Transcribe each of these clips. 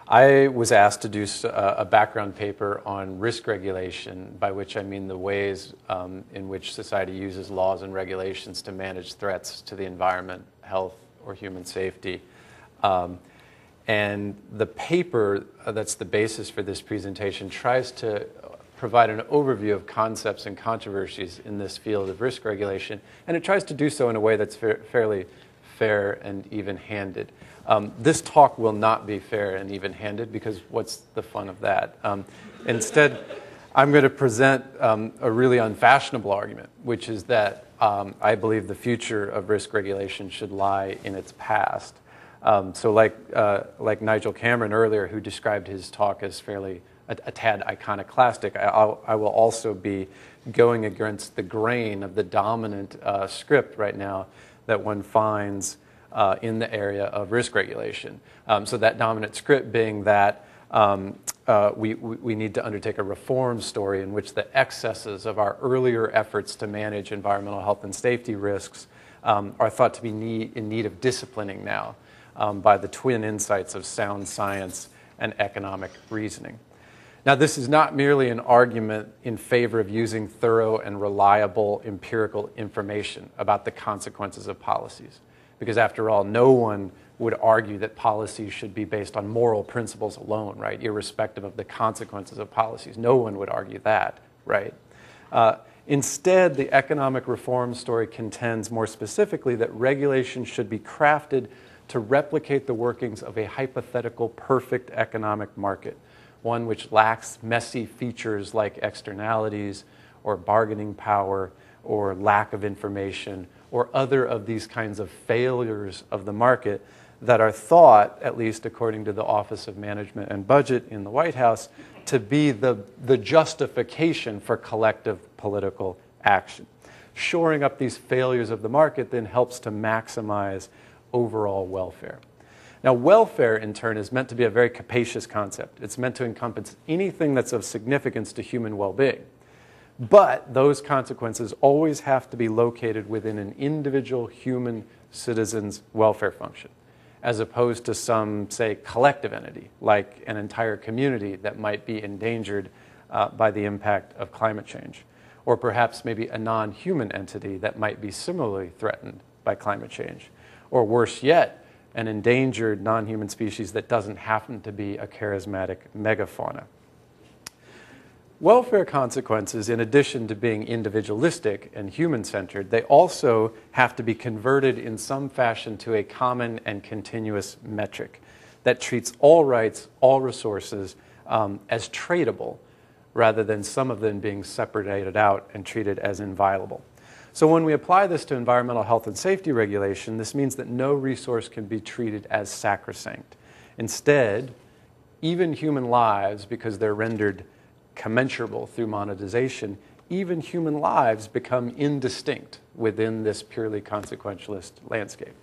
I was asked to do a background paper on risk regulation, by which I mean the ways in which society uses laws and regulations to manage threats to the environment, health, or human safety. And the paper that's the basis for this presentation tries to provide an overview of concepts and controversies in this field of risk regulation, and it tries to do so in a way that's fairly fair and even-handed. This talk will not be fair and even-handed, because what's the fun of that? Instead, I'm going to present a really unfashionable argument, which is that I believe the future of risk regulation should lie in its past. So like Nigel Cameron earlier, who described his talk as fairly a tad iconoclastic, I will also be going against the grain of the dominant script right now that one finds in the area of risk regulation. So that dominant script being that we need to undertake a reform story in which the excesses of our earlier efforts to manage environmental health and safety risks are thought to be in need of disciplining now by the twin insights of sound science and economic reasoning. Now, this is not merely an argument in favor of using thorough and reliable empirical information about the consequences of policies, because after all, no one would argue that policies should be based on moral principles alone, right, irrespective of the consequences of policies. No one would argue that, right? Instead, the economic reform story contends more specifically that regulation should be crafted to replicate the workings of a hypothetical perfect economic market, one which lacks messy features like externalities or bargaining power or lack of information or other of these kinds of failures of the market that are thought, at least according to the Office of Management and Budget in the White House, to be the justification for collective political action. Shoring up these failures of the market then helps to maximize overall welfare. Now, welfare, in turn, is meant to be a very capacious concept. It's meant to encompass anything that's of significance to human well-being. But those consequences always have to be located within an individual human citizen's welfare function, as opposed to some, say, collective entity, like an entire community that might be endangered by the impact of climate change, or perhaps maybe a non-human entity that might be similarly threatened by climate change, or worse yet, an endangered non-human species that doesn't happen to be a charismatic megafauna. Welfare consequences, in addition to being individualistic and human-centered, they also have to be converted in some fashion to a common and continuous metric that treats all rights, all resources as tradable, rather than some of them being separated out and treated as inviolable. So when we apply this to environmental health and safety regulation, this means that no resource can be treated as sacrosanct. Instead, even human lives, because they're rendered commensurable through monetization, even human lives become indistinct within this purely consequentialist landscape.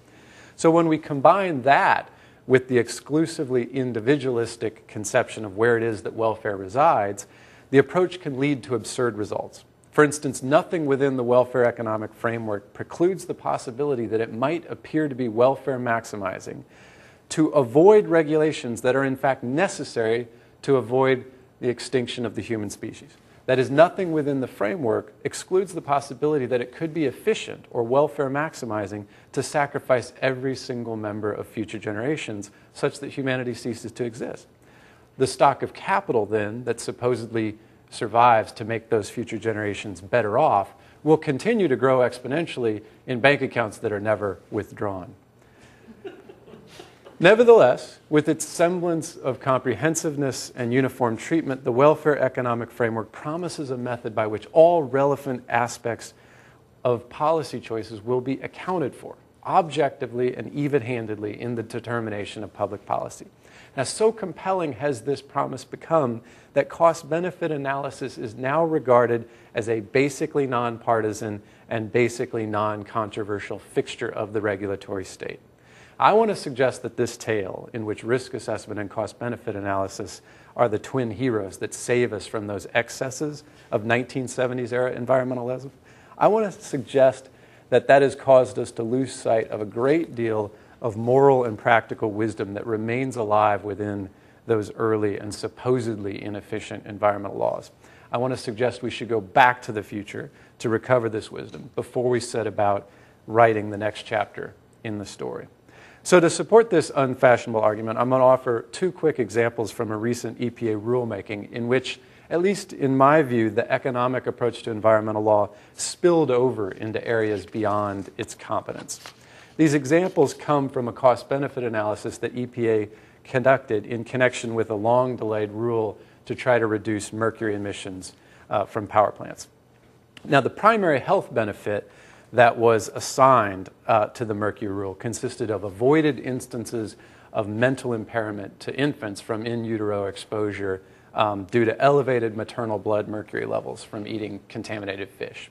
So when we combine that with the exclusively individualistic conception of where it is that welfare resides, the approach can lead to absurd results. For instance, nothing within the welfare economic framework precludes the possibility that it might appear to be welfare maximizing to avoid regulations that are in fact necessary to avoid the extinction of the human species. That is, nothing within the framework excludes the possibility that it could be efficient or welfare maximizing to sacrifice every single member of future generations such that humanity ceases to exist. The stock of capital, then, that supposedly survives to make those future generations better off will continue to grow exponentially in bank accounts that are never withdrawn. Nevertheless, with its semblance of comprehensiveness and uniform treatment, the welfare economic framework promises a method by which all relevant aspects of policy choices will be accounted for, objectively and even-handedly, in the determination of public policy. Now, so compelling has this promise become that cost-benefit analysis is now regarded as a basically nonpartisan and basically non-controversial fixture of the regulatory state. I want to suggest that this tale, in which risk assessment and cost-benefit analysis are the twin heroes that save us from those excesses of 1970s-era environmentalism, I want to suggest that that has caused us to lose sight of a great deal of moral and practical wisdom that remains alive within those early and supposedly inefficient environmental laws. I want to suggest we should go back to the future to recover this wisdom before we set about writing the next chapter in the story. So to support this unfashionable argument, I'm going to offer two quick examples from a recent EPA rulemaking in which, at least in my view, the economic approach to environmental law spilled over into areas beyond its competence. These examples come from a cost-benefit analysis that EPA conducted in connection with a long-delayed rule to try to reduce mercury emissions from power plants. Now, the primary health benefit that was assigned to the mercury rule consisted of avoided instances of mental impairment to infants from in utero exposure due to elevated maternal blood mercury levels from eating contaminated fish.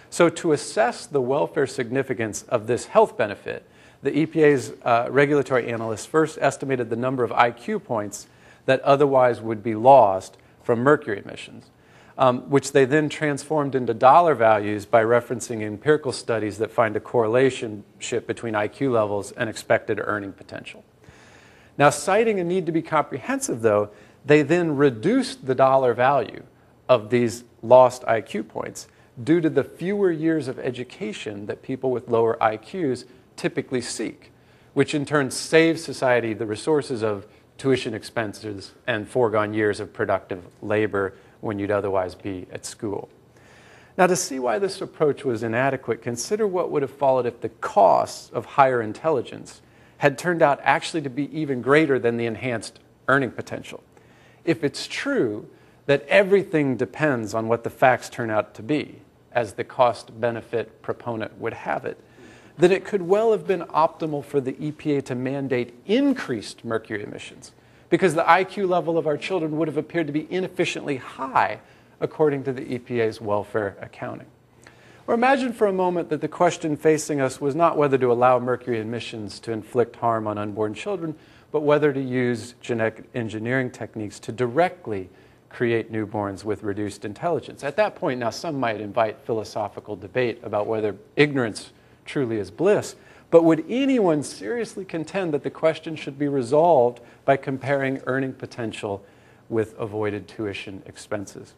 So to assess the welfare significance of this health benefit, the EPA's regulatory analysts first estimated the number of IQ points that otherwise would be lost from mercury emissions, which they then transformed into dollar values by referencing empirical studies that find a correlation between IQ levels and expected earning potential. Now, citing a need to be comprehensive, though, they then reduced the dollar value of these lost IQ points due to the fewer years of education that people with lower IQs typically seek, which in turn saves society the resources of tuition expenses and foregone years of productive labor when you'd otherwise be at school. Now, to see why this approach was inadequate, consider what would have followed if the costs of higher intelligence had turned out actually to be even greater than the enhanced earning potential. If it's true that everything depends on what the facts turn out to be, as the cost-benefit proponent would have it, then it could well have been optimal for the EPA to mandate increased mercury emissions, because the IQ level of our children would have appeared to be inefficiently high according to the EPA's welfare accounting. Or imagine for a moment that the question facing us was not whether to allow mercury emissions to inflict harm on unborn children, but whether to use genetic engineering techniques to directly create newborns with reduced intelligence. At that point, now some might invite philosophical debate about whether ignorance truly is bliss, but would anyone seriously contend that the question should be resolved by comparing earning potential with avoided tuition expenses?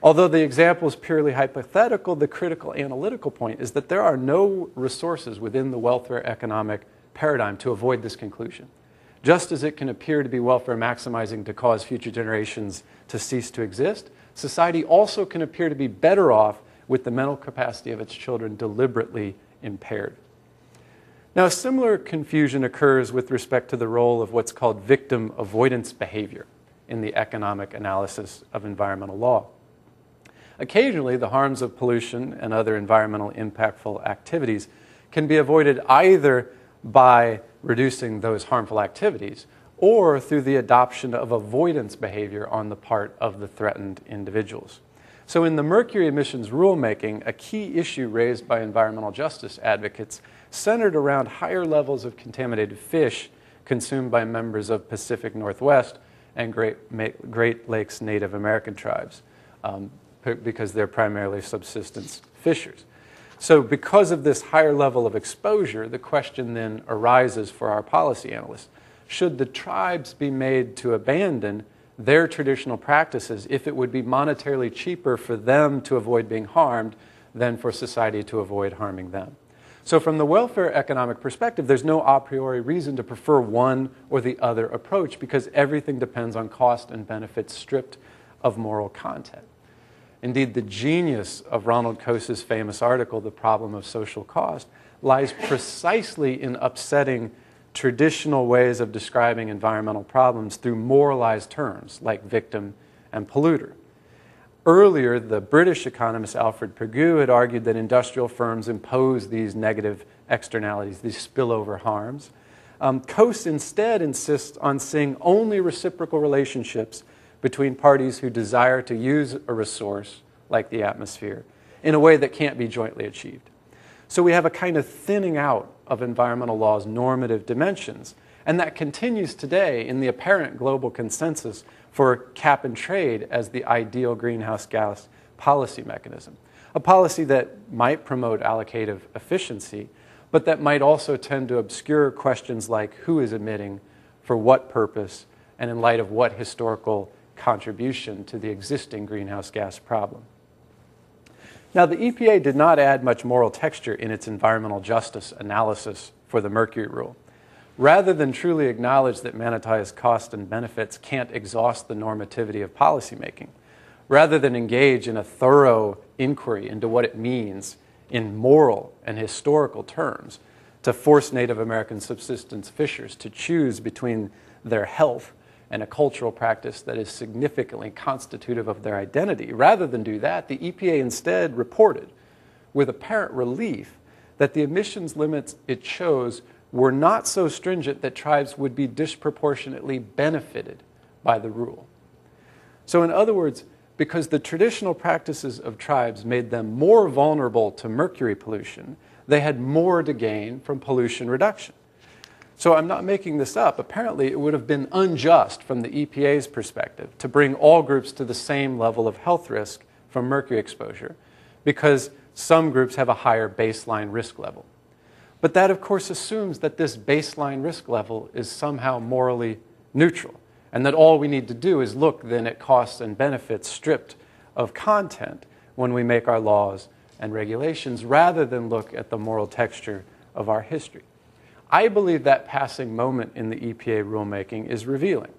Although the example is purely hypothetical, the critical analytical point is that there are no resources within the welfare economic paradigm to avoid this conclusion. Just as it can appear to be welfare maximizing to cause future generations to cease to exist, society also can appear to be better off with the mental capacity of its children deliberately impaired. Now, a similar confusion occurs with respect to the role of what's called victim avoidance behavior in the economic analysis of environmental law. Occasionally, the harms of pollution and other environmental impactful activities can be avoided either by reducing those harmful activities or through the adoption of avoidance behavior on the part of the threatened individuals. So in the mercury emissions rulemaking, a key issue raised by environmental justice advocates centered around higher levels of contaminated fish consumed by members of Pacific Northwest and Great Lakes Native American tribes, because they're primarily subsistence fishers. So because of this higher level of exposure, the question then arises for our policy analysts: should the tribes be made to abandon their traditional practices if it would be monetarily cheaper for them to avoid being harmed than for society to avoid harming them? So from the welfare economic perspective, there's no a priori reason to prefer one or the other approach, because everything depends on cost and benefits stripped of moral content. Indeed, the genius of Ronald Coase's famous article, The Problem of Social Cost, lies precisely in upsetting traditional ways of describing environmental problems through moralized terms like victim and polluter. Earlier, the British economist Alfred Perdue had argued that industrial firms impose these negative externalities, these spillover harms. Coase instead insists on seeing only reciprocal relationships between parties who desire to use a resource, like the atmosphere, in a way that can't be jointly achieved. So we have a kind of thinning out of environmental law's normative dimensions, and that continues today in the apparent global consensus for cap and trade as the ideal greenhouse gas policy mechanism, a policy that might promote allocative efficiency, but that might also tend to obscure questions like who is emitting, for what purpose, and in light of what historical contribution to the existing greenhouse gas problem. Now, the EPA did not add much moral texture in its environmental justice analysis for the Mercury Rule. Rather than truly acknowledge that monetized costs and benefits can't exhaust the normativity of policymaking, rather than engage in a thorough inquiry into what it means in moral and historical terms to force Native American subsistence fishers to choose between their health and a cultural practice that is significantly constitutive of their identity. Rather than do that, the EPA instead reported with apparent relief that the emissions limits it chose were not so stringent that tribes would be disproportionately benefited by the rule. So in other words, because the traditional practices of tribes made them more vulnerable to mercury pollution, they had more to gain from pollution reduction. So I'm not making this up. Apparently, it would have been unjust from the EPA's perspective to bring all groups to the same level of health risk from mercury exposure because some groups have a higher baseline risk level. But that, of course, assumes that this baseline risk level is somehow morally neutral and that all we need to do is look then at costs and benefits stripped of content when we make our laws and regulations rather than look at the moral texture of our history. I believe that passing moment in the EPA rulemaking is revealing.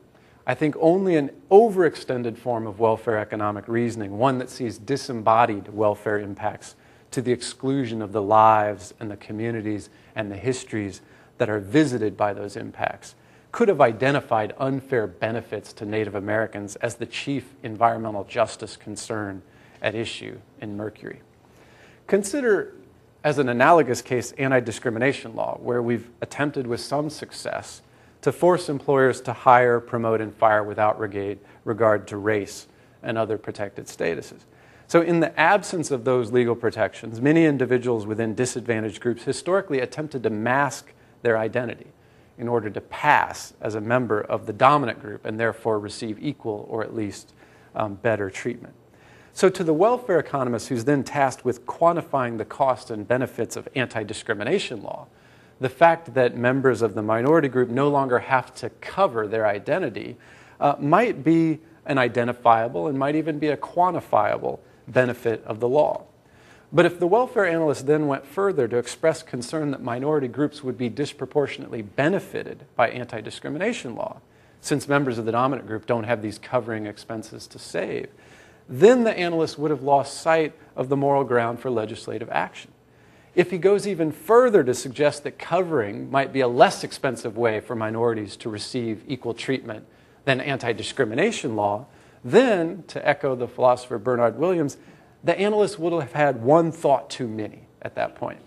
I think only an overextended form of welfare economic reasoning, one that sees disembodied welfare impacts to the exclusion of the lives and the communities and the histories that are visited by those impacts, could have identified unfair benefits to Native Americans as the chief environmental justice concern at issue in Mercury. Consider, as an analogous case, anti-discrimination law, where we've attempted with some success to force employers to hire, promote, and fire without regard to race and other protected statuses. So in the absence of those legal protections, many individuals within disadvantaged groups historically attempted to mask their identity in order to pass as a member of the dominant group and therefore receive equal or at least better treatment. So to the welfare economist who's then tasked with quantifying the cost and benefits of anti-discrimination law, the fact that members of the minority group no longer have to cover their identity might be an identifiable and might even be a quantifiable benefit of the law. But if the welfare analyst then went further to express concern that minority groups would be disproportionately benefited by anti-discrimination law, since members of the dominant group don't have these covering expenses to save, then the analyst would have lost sight of the moral ground for legislative action. If he goes even further to suggest that covering might be a less expensive way for minorities to receive equal treatment than anti-discrimination law, then, to echo the philosopher Bernard Williams, the analyst would have had one thought too many at that point.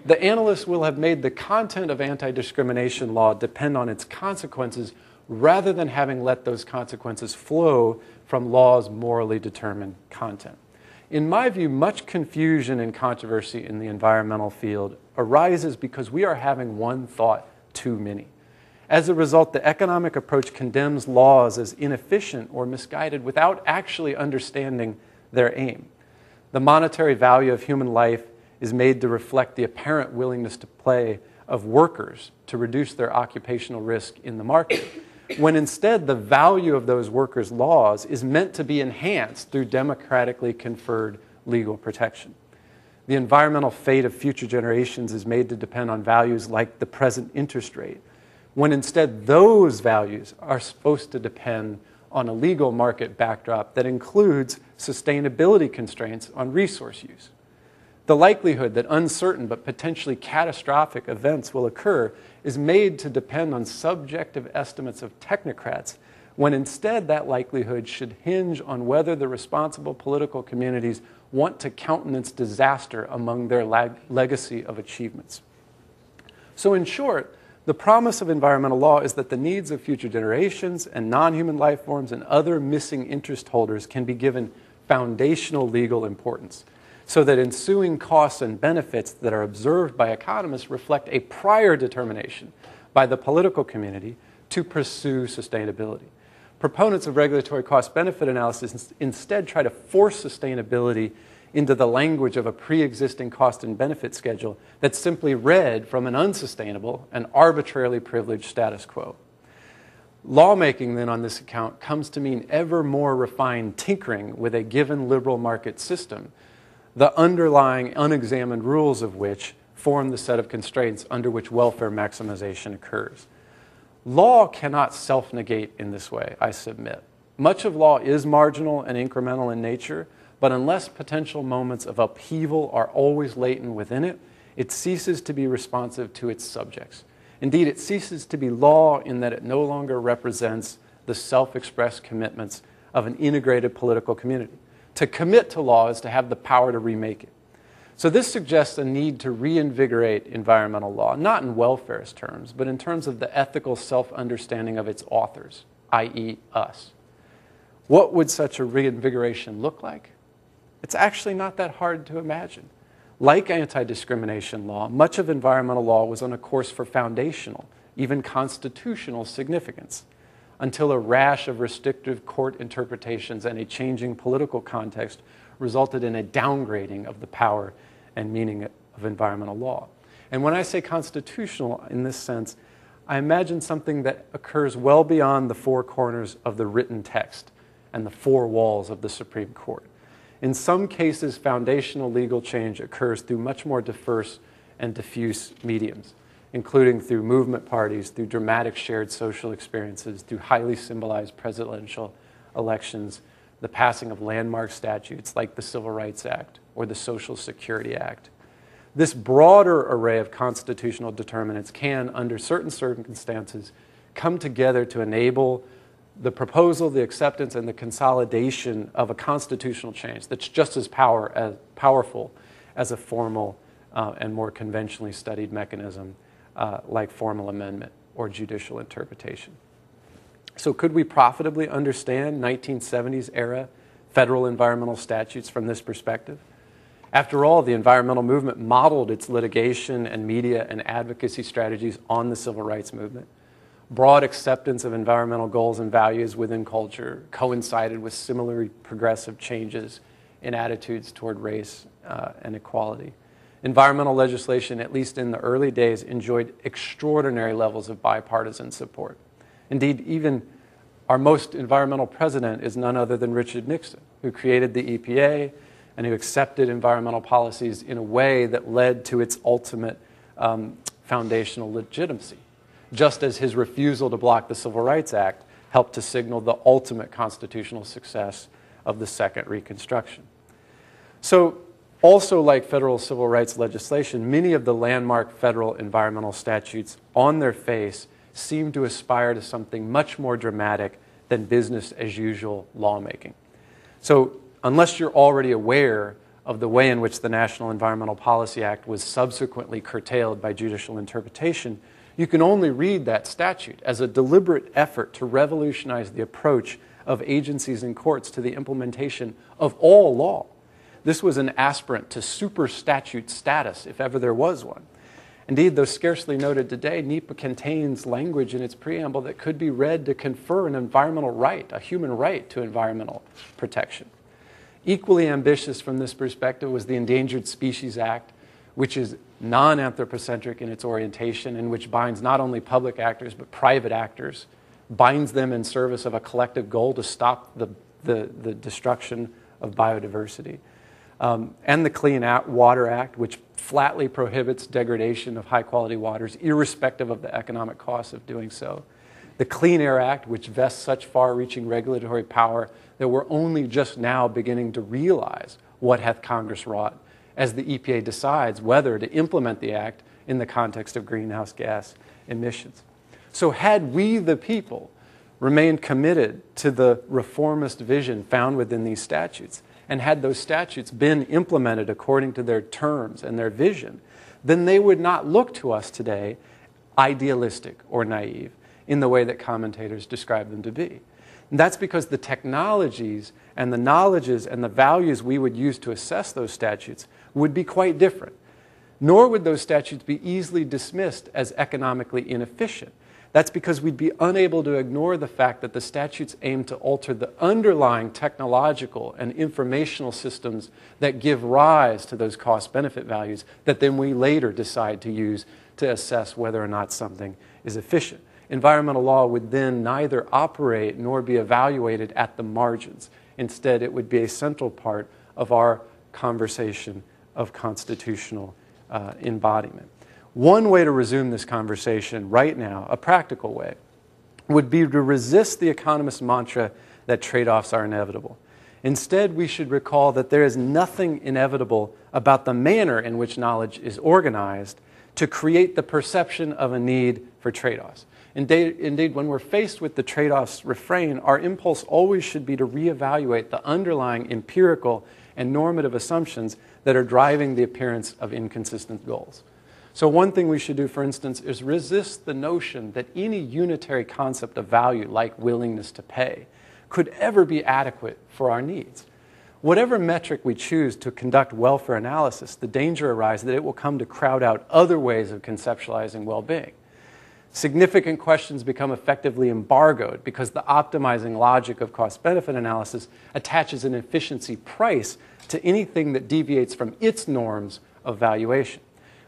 The analyst will have made the content of anti-discrimination law depend on its consequences rather than having let those consequences flow from law's morally determined content. In my view, much confusion and controversy in the environmental field arises because we are having one thought too many. As a result, the economic approach condemns laws as inefficient or misguided without actually understanding their aim. The monetary value of human life is made to reflect the apparent willingness to pay of workers to reduce their occupational risk in the market, when instead the value of those workers' laws is meant to be enhanced through democratically conferred legal protection. The environmental fate of future generations is made to depend on values like the present interest rate, when instead those values are supposed to depend on a legal market backdrop that includes sustainability constraints on resource use. The likelihood that uncertain but potentially catastrophic events will occur is made to depend on subjective estimates of technocrats, when instead that likelihood should hinge on whether the responsible political communities want to countenance disaster among their legacy of achievements. So in short, the promise of environmental law is that the needs of future generations and non-human life forms and other missing interest holders can be given foundational legal importance, so that ensuing costs and benefits that are observed by economists reflect a prior determination by the political community to pursue sustainability. Proponents of regulatory cost-benefit analysis instead try to force sustainability into the language of a pre-existing cost and benefit schedule that's simply read from an unsustainable and arbitrarily privileged status quo. Lawmaking, then, on this account comes to mean ever more refined tinkering with a given liberal market system, the underlying unexamined rules of which form the set of constraints under which welfare maximization occurs. Law cannot self-negate in this way, I submit. Much of law is marginal and incremental in nature, but unless potential moments of upheaval are always latent within it, it ceases to be responsive to its subjects. Indeed, it ceases to be law in that it no longer represents the self-expressed commitments of an integrated political community. To commit to law is to have the power to remake it. So this suggests a need to reinvigorate environmental law, not in welfareist terms, but in terms of the ethical self-understanding of its authors, i.e. us. What would such a reinvigoration look like? It's actually not that hard to imagine. Like anti-discrimination law, much of environmental law was on a course for foundational, even constitutional significance, until a rash of restrictive court interpretations and a changing political context resulted in a downgrading of the power and meaning of environmental law. And when I say constitutional in this sense, I imagine something that occurs well beyond the four corners of the written text and the four walls of the Supreme Court. In some cases, foundational legal change occurs through much more diverse and diffuse mediums, including through movement parties, through dramatic shared social experiences, through highly symbolized presidential elections, the passing of landmark statutes like the Civil Rights Act or the Social Security Act. This broader array of constitutional determinants can, under certain circumstances, come together to enable the proposal, the acceptance, and the consolidation of a constitutional change that's just as powerful as a formal and more conventionally studied mechanism like formal amendment or judicial interpretation. So could we profitably understand 1970s era federal environmental statutes from this perspective? After all, the environmental movement modeled its litigation and media and advocacy strategies on the civil rights movement. Broad acceptance of environmental goals and values within culture coincided with similarly progressive changes in attitudes toward race and equality. Environmental legislation, at least in the early days, enjoyed extraordinary levels of bipartisan support. Indeed, even our most environmental president is none other than Richard Nixon, who created the EPA and who accepted environmental policies in a way that led to its ultimate foundational legitimacy, just as his refusal to block the Civil Rights Act helped to signal the ultimate constitutional success of the Second Reconstruction. So, also like federal civil rights legislation, many of the landmark federal environmental statutes on their face seem to aspire to something much more dramatic than business as usual lawmaking. So, unless you're already aware of the way in which the National Environmental Policy Act was subsequently curtailed by judicial interpretation, you can only read that statute as a deliberate effort to revolutionize the approach of agencies and courts to the implementation of all law. This was an aspirant to super statute status, if ever there was one. Indeed, though scarcely noted today, NEPA contains language in its preamble that could be read to confer an environmental right, a human right to environmental protection. Equally ambitious from this perspective was the Endangered Species Act, which is non-anthropocentric in its orientation and which binds not only public actors but private actors, binds them in service of a collective goal to stop the destruction of biodiversity. And the Clean Water Act, which flatly prohibits degradation of high-quality waters, irrespective of the economic costs of doing so. The Clean Air Act, which vests such far-reaching regulatory power that we're only just now beginning to realize what hath Congress wrought, as the EPA decides whether to implement the act in the context of greenhouse gas emissions. So had we, the people, remained committed to the reformist vision found within these statutes, and had those statutes been implemented according to their terms and their vision, then they would not look to us today idealistic or naive in the way that commentators describe them to be. And that's because the technologies and the knowledges and the values we would use to assess those statutes would be quite different. Nor would those statutes be easily dismissed as economically inefficient. That's because we'd be unable to ignore the fact that the statutes aim to alter the underlying technological and informational systems that give rise to those cost-benefit values that then we later decide to use to assess whether or not something is efficient. environmental law would then neither operate nor be evaluated at the margins. Instead, it would be a central part of our conversation of constitutional embodiment. One way to resume this conversation right now, a practical way, would be to resist the economist's mantra that trade-offs are inevitable. Instead, we should recall that there is nothing inevitable about the manner in which knowledge is organized to create the perception of a need for trade-offs. Indeed, when we're faced with the trade-offs refrain, our impulse always should be to reevaluate the underlying empirical and normative assumptions that are driving the appearance of inconsistent goals. So one thing we should do, for instance, is resist the notion that any unitary concept of value, like willingness to pay, could ever be adequate for our needs. Whatever metric we choose to conduct welfare analysis, the danger arises that it will come to crowd out other ways of conceptualizing well-being. Significant questions become effectively embargoed because the optimizing logic of cost-benefit analysis attaches an efficiency price to anything that deviates from its norms of valuation.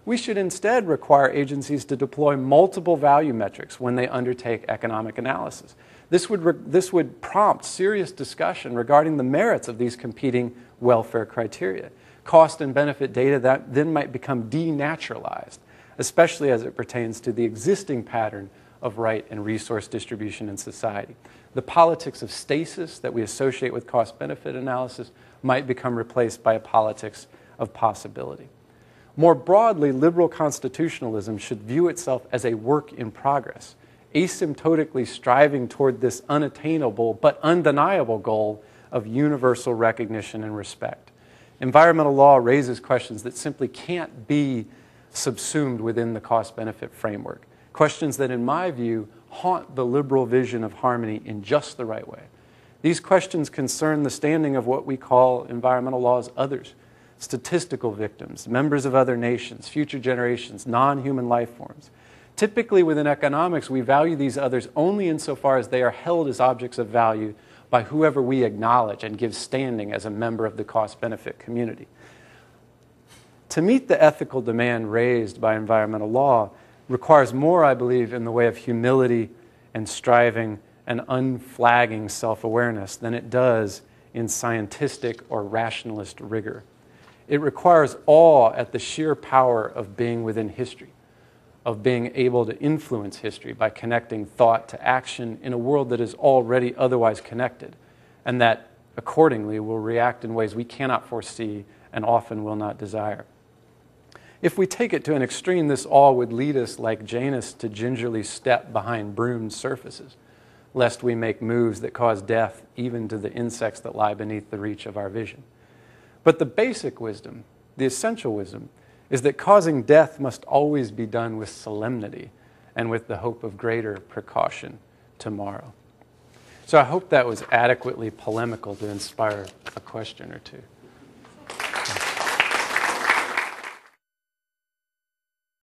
We should instead require agencies to deploy multiple value metrics when they undertake economic analysis. This would prompt serious discussion regarding the merits of these competing welfare criteria. Cost and benefit data that then might become denaturalized, especially as it pertains to the existing pattern of right and resource distribution in society. The politics of stasis that we associate with cost-benefit analysis might become replaced by a politics of possibility. More broadly, liberal constitutionalism should view itself as a work in progress, asymptotically striving toward this unattainable but undeniable goal of universal recognition and respect. Environmental law raises questions that simply can't be subsumed within the cost-benefit framework, questions that, in my view, haunt the liberal vision of harmony in just the right way. These questions concern the standing of what we call environmental law's others, statistical victims, members of other nations, future generations, non-human life forms. Typically within economics, we value these others only insofar as they are held as objects of value by whoever we acknowledge and give standing as a member of the cost-benefit community. To meet the ethical demand raised by environmental law requires more, I believe, in the way of humility and striving and unflagging self-awareness than it does in scientific or rationalist rigor. It requires awe at the sheer power of being within history, of being able to influence history by connecting thought to action in a world that is already otherwise connected, and that, accordingly, will react in ways we cannot foresee and often will not desire. If we take it to an extreme, this awe would lead us, like Janus, to gingerly step behind broomed surfaces, lest we make moves that cause death even to the insects that lie beneath the reach of our vision. But the basic wisdom, the essential wisdom, is that causing death must always be done with solemnity and with the hope of greater precaution tomorrow. So I hope that was adequately polemical to inspire a question or two.